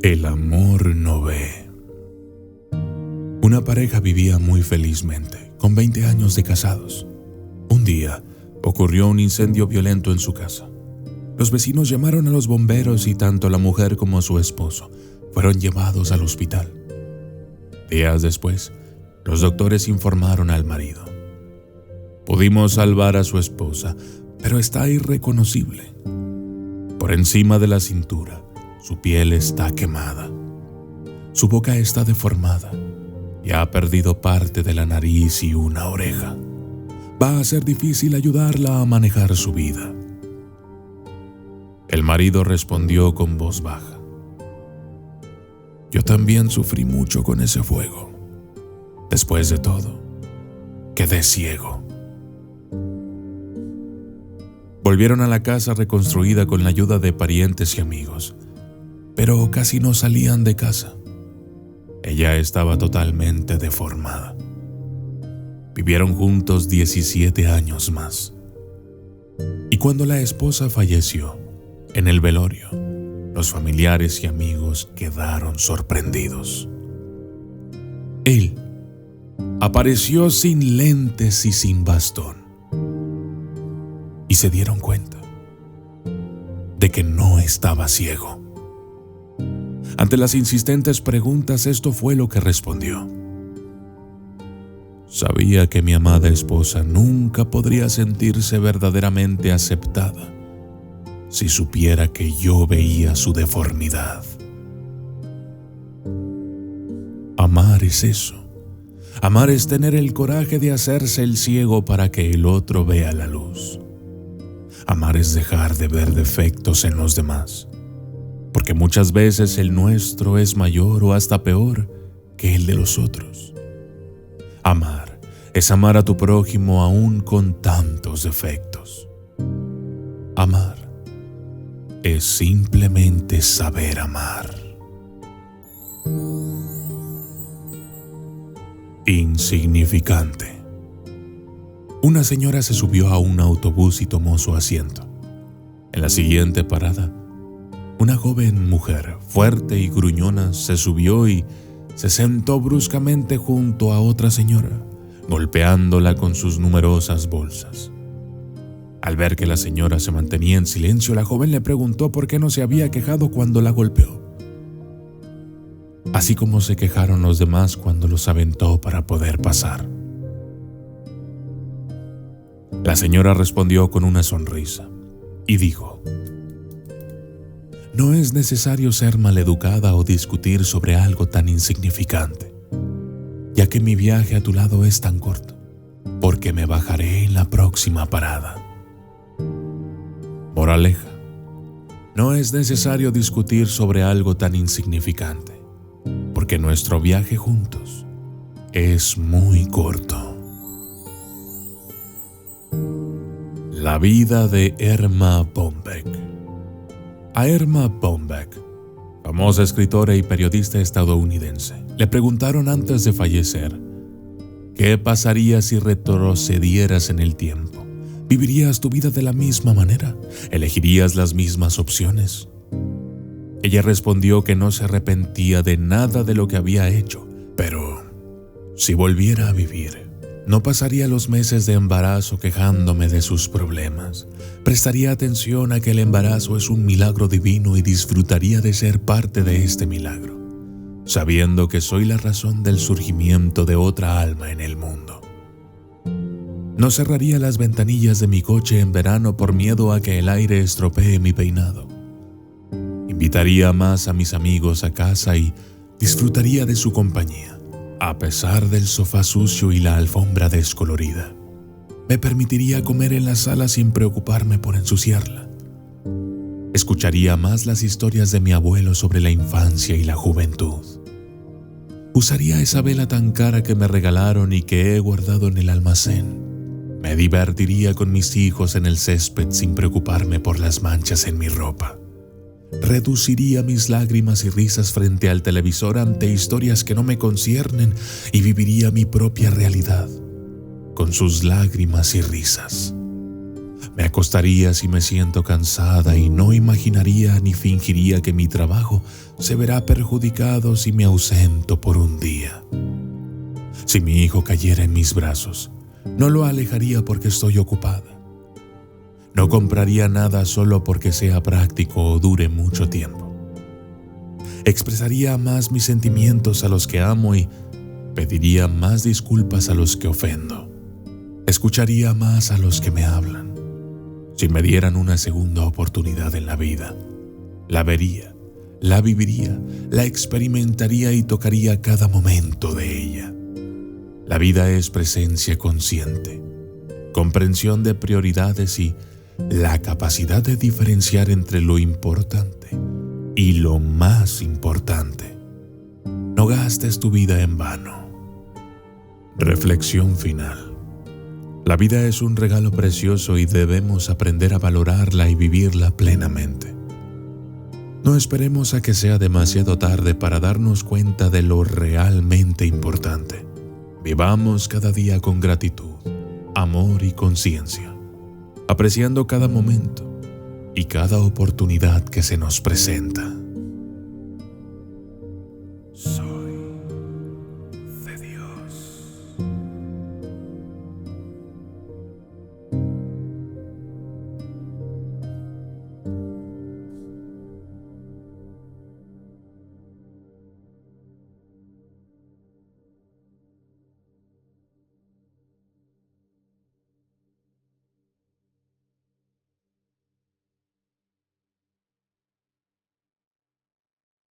El amor no ve. Una pareja vivía muy felizmente, con 20 años de casados. Un día, ocurrió un incendio violento en su casa. Los vecinos llamaron a los bomberos y tanto la mujer como su esposo fueron llevados al hospital. Días después, los doctores informaron al marido. Pudimos salvar a su esposa, pero está irreconocible. Por encima de la cintura, su piel está quemada. Su boca está deformada y ha perdido parte de la nariz y una oreja. Va a ser difícil ayudarla a manejar su vida. El marido respondió con voz baja. Yo también sufrí mucho con ese fuego. Después de todo, quedé ciego. Volvieron a la casa reconstruida con la ayuda de parientes y amigos, pero casi no salían de casa. Ella estaba totalmente deformada. Vivieron juntos 17 años más. Y cuando la esposa falleció, en el velorio, los familiares y amigos quedaron sorprendidos. Él apareció sin lentes y sin bastón. Y se dieron cuenta de que no estaba ciego. Ante las insistentes preguntas, esto fue lo que respondió. Sabía que mi amada esposa nunca podría sentirse verdaderamente aceptada si supiera que yo veía su deformidad. Amar es eso. Amar es tener el coraje de hacerse el ciego para que el otro vea la luz. Amar es dejar de ver defectos en los demás, porque muchas veces el nuestro es mayor o hasta peor que el de los otros. Amar es amar a tu prójimo aún con tantos defectos. Amar es simplemente saber amar. Insignificante. Una señora se subió a un autobús y tomó su asiento. En la siguiente parada, una joven mujer, fuerte y gruñona, se subió y se sentó bruscamente junto a otra señora, golpeándola con sus numerosas bolsas. Al ver que la señora se mantenía en silencio, la joven le preguntó por qué no se había quejado cuando la golpeó, así como se quejaron los demás cuando los aventó para poder pasar. La señora respondió con una sonrisa y dijo: no es necesario ser maleducada o discutir sobre algo tan insignificante, ya que mi viaje a tu lado es tan corto, porque me bajaré en la próxima parada. Moraleja: no es necesario discutir sobre algo tan insignificante, porque nuestro viaje juntos es muy corto. La vida de Erma Bombeck. A Erma Bombeck, famosa escritora y periodista estadounidense, le preguntaron antes de fallecer: ¿qué pasaría si retrocedieras en el tiempo? ¿Vivirías tu vida de la misma manera? ¿Elegirías las mismas opciones? Ella respondió que no se arrepentía de nada de lo que había hecho, pero si volviera a vivir, no pasaría los meses de embarazo quejándome de sus problemas. Prestaría atención a que el embarazo es un milagro divino y disfrutaría de ser parte de este milagro, sabiendo que soy la razón del surgimiento de otra alma en el mundo. No cerraría las ventanillas de mi coche en verano por miedo a que el aire estropee mi peinado. Invitaría más a mis amigos a casa y disfrutaría de su compañía, a pesar del sofá sucio y la alfombra descolorida. Me permitiría comer en la sala sin preocuparme por ensuciarla. Escucharía más las historias de mi abuelo sobre la infancia y la juventud. Usaría esa vela tan cara que me regalaron y que he guardado en el almacén. Me divertiría con mis hijos en el césped sin preocuparme por las manchas en mi ropa. Reduciría mis lágrimas y risas frente al televisor ante historias que no me conciernen y viviría mi propia realidad, con sus lágrimas y risas. Me acostaría si me siento cansada y no imaginaría ni fingiría que mi trabajo se verá perjudicado si me ausento por un día. Si mi hijo cayera en mis brazos, no lo alejaría porque estoy ocupada. No compraría nada solo porque sea práctico o dure mucho tiempo. Expresaría más mis sentimientos a los que amo y pediría más disculpas a los que ofendo. Escucharía más a los que me hablan. Si me dieran una segunda oportunidad en la vida, la vería, la viviría, la experimentaría y tocaría cada momento de ella. La vida es presencia consciente, comprensión de prioridades y la capacidad de diferenciar entre lo importante y lo más importante. No gastes tu vida en vano. Reflexión final. La vida es un regalo precioso y debemos aprender a valorarla y vivirla plenamente. No esperemos a que sea demasiado tarde para darnos cuenta de lo realmente importante. Vivamos cada día con gratitud, amor y conciencia, apreciando cada momento y cada oportunidad que se nos presenta.